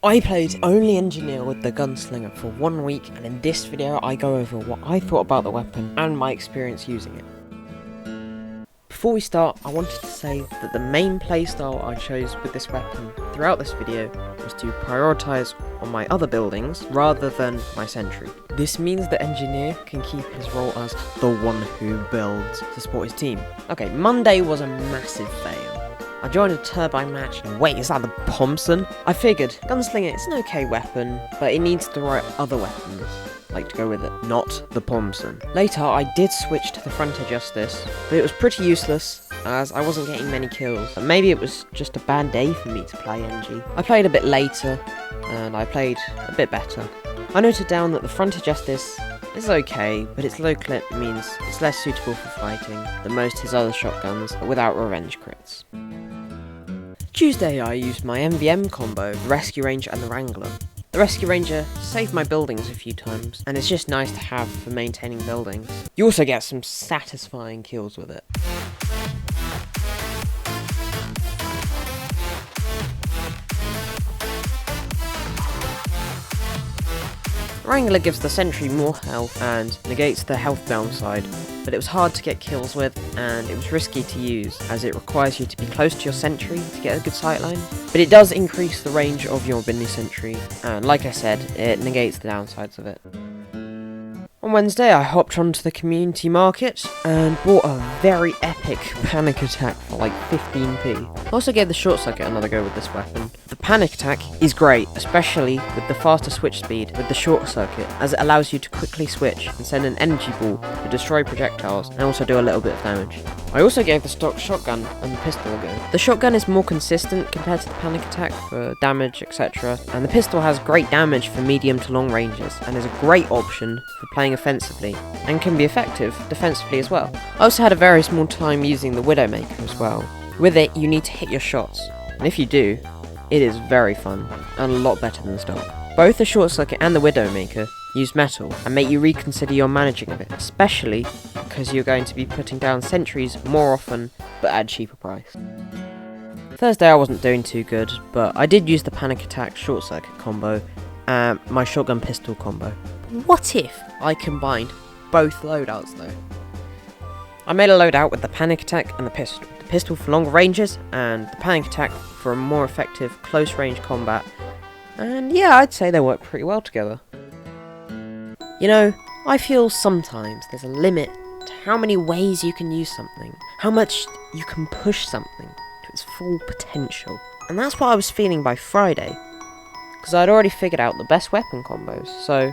I played only engineer with the Gunslinger for 1 week, and in this video I go over what I thought about the weapon and my experience using it. Before we start, I wanted to say that the main playstyle I chose with this weapon throughout this video was to prioritise on my other buildings rather than my sentry. This means the engineer can keep his role as the one who builds to support his team. Okay, Monday was a massive fail. I joined a turbine match, and wait, is that the Thompson? I figured, Gunslinger is an okay weapon, but it needs the right other weapons, like to go with it, not the Thompson. Later, I did switch to the Frontier Justice, but it was pretty useless, as I wasn't getting many kills. But maybe it was just a bad day for me to play NG. I played a bit later, and I played a bit better. I noted down that the Frontier Justice is okay, but its low clip means it's less suitable for fighting than most his other shotguns, without revenge crits. Tuesday I used my MVM combo, the Rescue Ranger and the Wrangler. The Rescue Ranger saved my buildings a few times, and it's just nice to have for maintaining buildings. You also get some satisfying kills with it. Wrangler gives the sentry more health and negates the health downside, but it was hard to get kills with, and it was risky to use, as it requires you to be close to your sentry to get a good sightline. But it does increase the range of your mini sentry, and like I said, it negates the downsides of it. On Wednesday, I hopped onto the community market and bought a very epic panic attack for like 15p. I also gave the short circuit another go with this weapon. The panic attack is great, especially with the faster switch speed with the short circuit, as it allows you to quickly switch and send an energy ball to destroy projectiles and also do a little bit of damage. I also gave the stock shotgun and the pistol a go. The shotgun is more consistent compared to the panic attack for damage, etc. And the pistol has great damage for medium to long ranges and is a great option for playing offensively and can be effective defensively as well. I also had a very small time using the Widowmaker as well. With it, you need to hit your shots, and if you do, it is very fun and a lot better than stock. Both the short circuit and the Widowmaker use metal and make you reconsider your managing of it, especially because you're going to be putting down sentries more often but at a cheaper price. Thursday I wasn't doing too good, but I did use the panic attack short circuit combo and my shotgun pistol combo. What if I combined both loadouts though? I made a loadout with the panic attack and the pistol for longer ranges and the panic attack for a more effective close range combat, and yeah, I'd say they work pretty well together. You know, I feel sometimes there's a limit to how many ways you can use something, how much you can push something to its full potential, and that's what I was feeling by Friday, because I'd already figured out the best weapon combos, so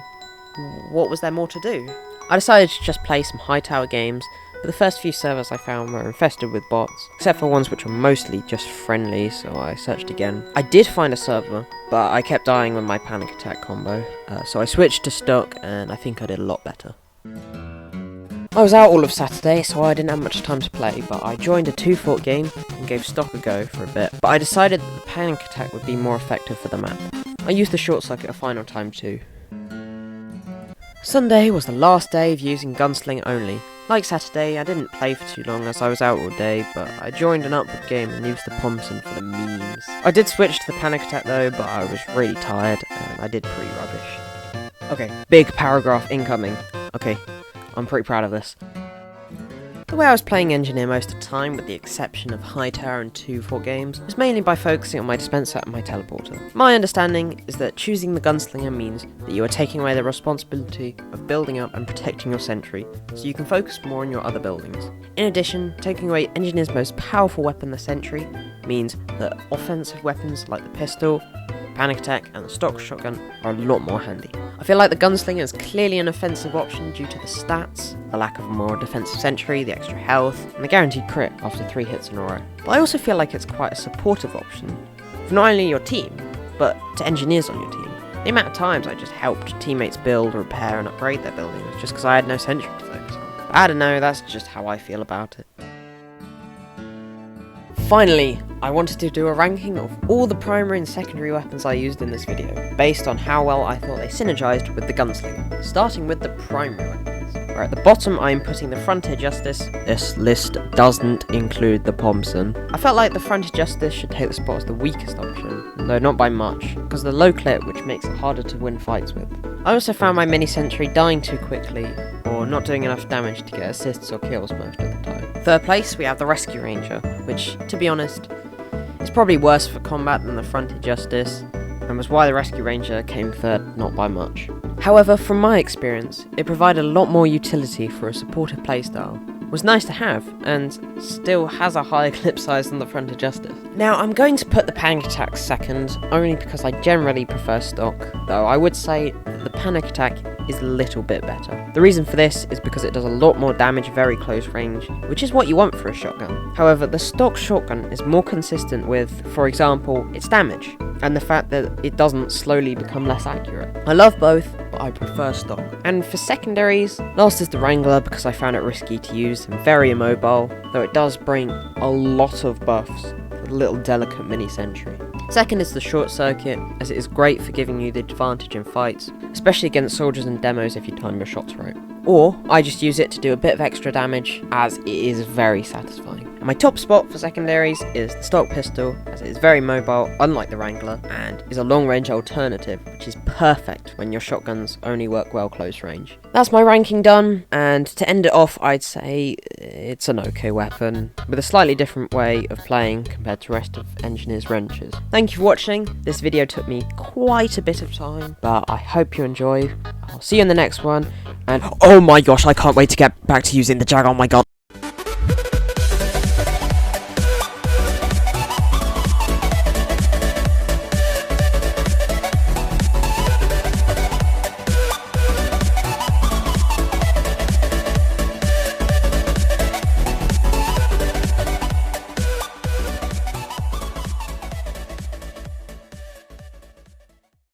what was there more to do? I decided to just play some high tower games, but the first few servers I found were infested with bots, except for ones which were mostly just friendly, so I searched again. I did find a server, but I kept dying with my panic attack combo, so I switched to stock, and I think I did a lot better. I was out all of Saturday, so I didn't have much time to play, but I joined a 2-fort game and gave stock a go for a bit, but I decided that the panic attack would be more effective for the map. I used the short circuit a final time too. Sunday was the last day of using Gunslinger only. Like Saturday, I didn't play for too long as I was out all day, but I joined an upward game and used the Thompson for the memes. I did switch to the panic attack though, but I was really tired and I did pretty rubbish. Okay, big paragraph incoming. Okay, I'm pretty proud of this. The way I was playing engineer most of the time, with the exception of high tower and 2-fort games, was mainly by focusing on my dispenser and my teleporter. My understanding is that choosing the Gunslinger means that you are taking away the responsibility of building up and protecting your sentry, so you can focus more on your other buildings. In addition, taking away engineer's most powerful weapon, the sentry, means that offensive weapons like the pistol, panic attack and the stock shotgun are a lot more handy. I feel like the Gunslinger is clearly an offensive option due to the stats, the lack of a more defensive sentry, the extra health, and the guaranteed crit after 3 hits in a row. But I also feel like it's quite a supportive option for not only your team, but to engineers on your team. The amount of times I just helped teammates build, repair and upgrade their buildings just because I had no sentry to focus on. But I don't know, that's just how I feel about it. Finally, I wanted to do a ranking of all the primary and secondary weapons I used in this video, based on how well I thought they synergized with the Gunslinger, starting with the primary weapons. Where at the bottom I'm putting the Frontier Justice. This list doesn't include the Thompson. I felt like the Frontier Justice should take the spot as the weakest option, though not by much, because of the low clip, which makes it harder to win fights with. I also found my mini sentry dying too quickly, or not doing enough damage to get assists or kills most of the time. Third place, we have the Rescue Ranger, which, to be honest, is probably worse for combat than the Frontier Justice, and was why the Rescue Ranger came third, not by much. However, from my experience, it provided a lot more utility for a supportive playstyle. It was nice to have, and still has a higher clip size than the Frontier Justice. Now, I'm going to put the Panic Attack second, only because I generally prefer stock, though I would say that the Panic Attack is a little bit better. The reason for this is because it does a lot more damage very close range, which is what you want for a shotgun. However, the stock shotgun is more consistent with, for example, its damage, and the fact that it doesn't slowly become less accurate. I love both, but I prefer stock. And for secondaries, last is the Wrangler because I found it risky to use and very immobile, though it does bring a lot of buffs for the little delicate mini sentry. Second is the Short Circuit, as it is great for giving you the advantage in fights, especially against soldiers and demos if you time your shots right. Or, I just use it to do a bit of extra damage, as it is very satisfying. And my top spot for secondaries is the stock pistol, as it is very mobile, unlike the Wrangler, and is a long-range alternative, which is perfect when your shotguns only work well close range. That's my ranking done, and to end it off, I'd say it's an okay weapon, with a slightly different way of playing compared to the rest of Engineer's Wrenches. Thank you for watching. This video took me quite a bit of time, but I hope you enjoy. I'll see you in the next one, and oh my gosh, I can't wait to get back to using the Jag, oh my god.